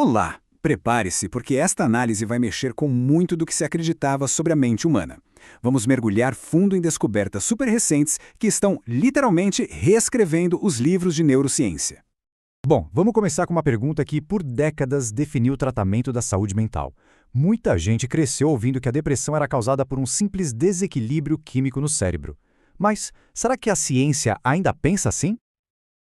Olá! Prepare-se, porque esta análise vai mexer com muito do que se acreditava sobre a mente humana. Vamos mergulhar fundo em descobertas super recentes que estão literalmente reescrevendo os livros de neurociência. Bom, vamos começar com uma pergunta que por décadas definiu o tratamento da saúde mental. Muita gente cresceu ouvindo que a depressão era causada por um simples desequilíbrio químico no cérebro. Mas será que a ciência ainda pensa assim?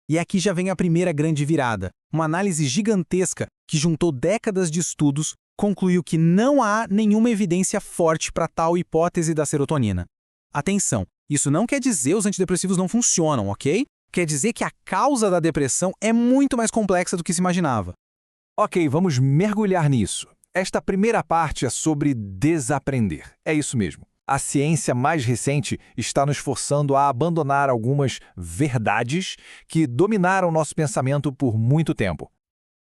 E aqui já vem a primeira grande virada. Uma análise gigantesca que juntou décadas de estudos concluiu que não há nenhuma evidência forte para tal hipótese da serotonina. Atenção, isso não quer dizer que os antidepressivos não funcionam, ok? Quer dizer que a causa da depressão é muito mais complexa do que se imaginava. Ok, vamos mergulhar nisso. Esta primeira parte é sobre desaprender. É isso mesmo. A ciência mais recente está nos forçando a abandonar algumas verdades que dominaram nosso pensamento por muito tempo.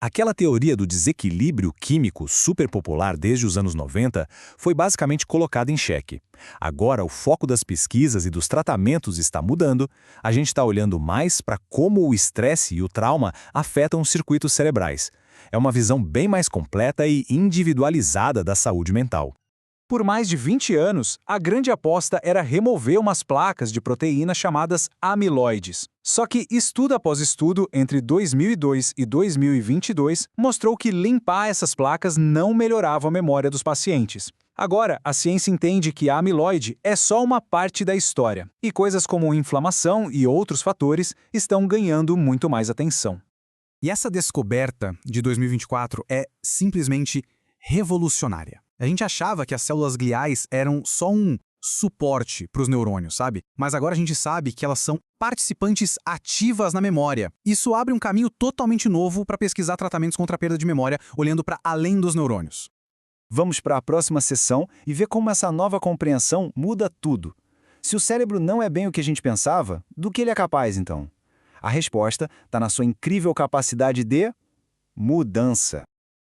Aquela teoria do desequilíbrio químico super popular desde os anos 90 foi basicamente colocada em xeque. Agora, o foco das pesquisas e dos tratamentos está mudando, a gente está olhando mais para como o estresse e o trauma afetam os circuitos cerebrais. É uma visão bem mais completa e individualizada da saúde mental. Por mais de 20 anos, a grande aposta era remover umas placas de proteína chamadas amiloides. Só que estudo após estudo, entre 2002 e 2022, mostrou que limpar essas placas não melhorava a memória dos pacientes. Agora, a ciência entende que a amiloide é só uma parte da história, e coisas como inflamação e outros fatores estão ganhando muito mais atenção. E essa descoberta de 2024 é simplesmente revolucionária. A gente achava que as células gliais eram só um suporte para os neurônios, sabe? Mas agora a gente sabe que elas são participantes ativas na memória. Isso abre um caminho totalmente novo para pesquisar tratamentos contra a perda de memória, olhando para além dos neurônios. Vamos para a próxima sessão e ver como essa nova compreensão muda tudo. Se o cérebro não é bem o que a gente pensava, do que ele é capaz, então? A resposta está na sua incrível capacidade de mudança.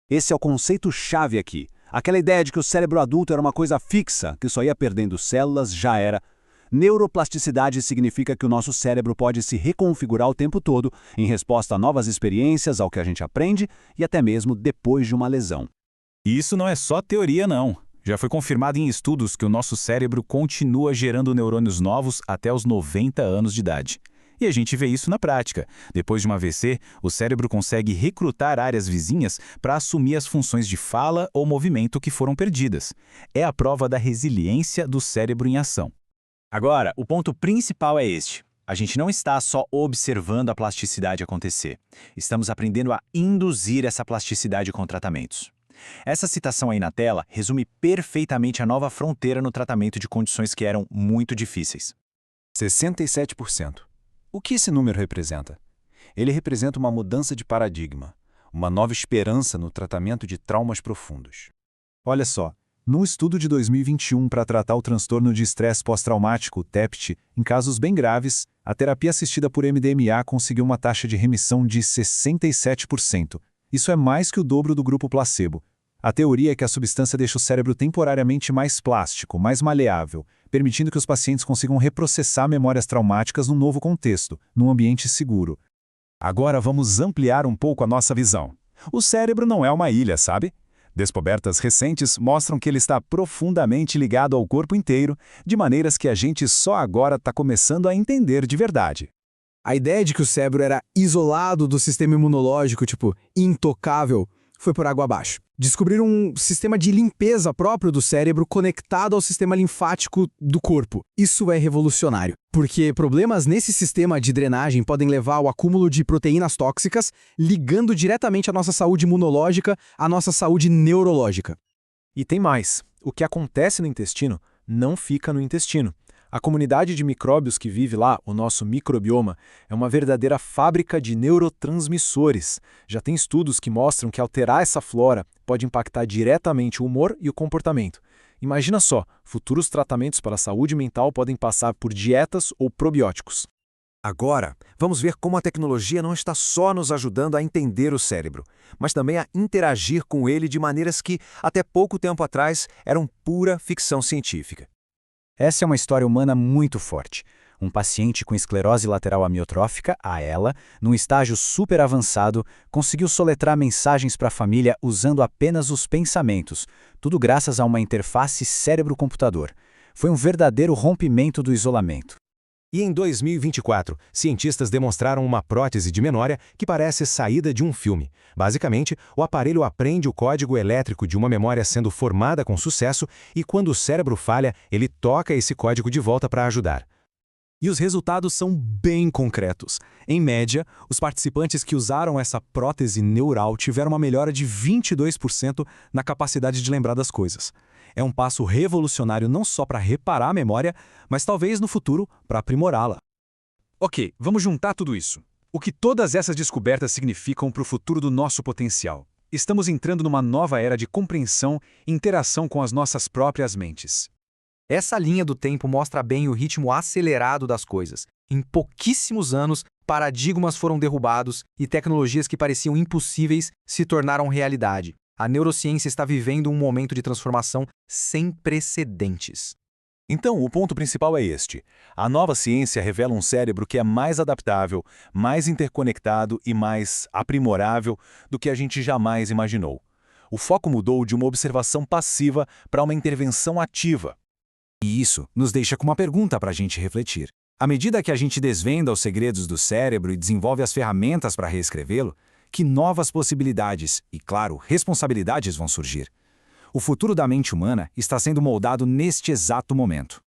Esse é o conceito-chave aqui. Aquela ideia de que o cérebro adulto era uma coisa fixa, que só ia perdendo células, já era. Neuroplasticidade significa que o nosso cérebro pode se reconfigurar o tempo todo em resposta a novas experiências, ao que a gente aprende e até mesmo depois de uma lesão. E isso não é só teoria, não. Já foi confirmado em estudos que o nosso cérebro continua gerando neurônios novos até os 90 anos de idade. E a gente vê isso na prática. Depois de um AVC, o cérebro consegue recrutar áreas vizinhas para assumir as funções de fala ou movimento que foram perdidas. É a prova da resiliência do cérebro em ação. Agora, o ponto principal é este. A gente não está só observando a plasticidade acontecer. Estamos aprendendo a induzir essa plasticidade com tratamentos. Essa citação aí na tela resume perfeitamente a nova fronteira no tratamento de condições que eram muito difíceis. 67%. O que esse número representa? Ele representa uma mudança de paradigma, uma nova esperança no tratamento de traumas profundos. Olha só, num estudo de 2021 para tratar o transtorno de estresse pós-traumático, TEPT, em casos bem graves, a terapia assistida por MDMA conseguiu uma taxa de remissão de 67%. Isso é mais que o dobro do grupo placebo. A teoria é que a substância deixa o cérebro temporariamente mais plástico, mais maleável, permitindo que os pacientes consigam reprocessar memórias traumáticas num novo contexto, num ambiente seguro. Agora vamos ampliar um pouco a nossa visão. O cérebro não é uma ilha, sabe? Descobertas recentes mostram que ele está profundamente ligado ao corpo inteiro, de maneiras que a gente só agora está começando a entender de verdade. A ideia de que o cérebro era isolado do sistema imunológico, intocável, foi por água abaixo. Descobriram um sistema de limpeza próprio do cérebro conectado ao sistema linfático do corpo. Isso é revolucionário, porque problemas nesse sistema de drenagem podem levar ao acúmulo de proteínas tóxicas, ligando diretamente a nossa saúde imunológica à nossa saúde neurológica. E tem mais. O que acontece no intestino não fica no intestino. A comunidade de micróbios que vive lá, o nosso microbioma, é uma verdadeira fábrica de neurotransmissores. Já tem estudos que mostram que alterar essa flora pode impactar diretamente o humor e o comportamento. Imagina só, futuros tratamentos para a saúde mental podem passar por dietas ou probióticos. Agora, vamos ver como a tecnologia não está só nos ajudando a entender o cérebro, mas também a interagir com ele de maneiras que, até pouco tempo atrás, eram pura ficção científica. Essa é uma história humana muito forte. Um paciente com esclerose lateral amiotrófica, a ELA, num estágio super avançado, conseguiu soletrar mensagens para a família usando apenas os pensamentos, tudo graças a uma interface cérebro-computador. Foi um verdadeiro rompimento do isolamento. E em 2024, cientistas demonstraram uma prótese de memória que parece saída de um filme. Basicamente, o aparelho aprende o código elétrico de uma memória sendo formada com sucesso e quando o cérebro falha, ele toca esse código de volta para ajudar. E os resultados são bem concretos. Em média, os participantes que usaram essa prótese neural tiveram uma melhora de 22% na capacidade de lembrar das coisas. É um passo revolucionário não só para reparar a memória, mas talvez no futuro para aprimorá-la. Ok, vamos juntar tudo isso. O que todas essas descobertas significam para o futuro do nosso potencial? Estamos entrando numa nova era de compreensão e interação com as nossas próprias mentes. Essa linha do tempo mostra bem o ritmo acelerado das coisas. Em pouquíssimos anos, paradigmas foram derrubados e tecnologias que pareciam impossíveis se tornaram realidade. A neurociência está vivendo um momento de transformação sem precedentes. Então, o ponto principal é este. A nova ciência revela um cérebro que é mais adaptável, mais interconectado e mais aprimorável do que a gente jamais imaginou. O foco mudou de uma observação passiva para uma intervenção ativa. E isso nos deixa com uma pergunta para a gente refletir. À medida que a gente desvenda os segredos do cérebro e desenvolve as ferramentas para reescrevê-lo, que novas possibilidades e, claro, responsabilidades vão surgir? O futuro da mente humana está sendo moldado neste exato momento.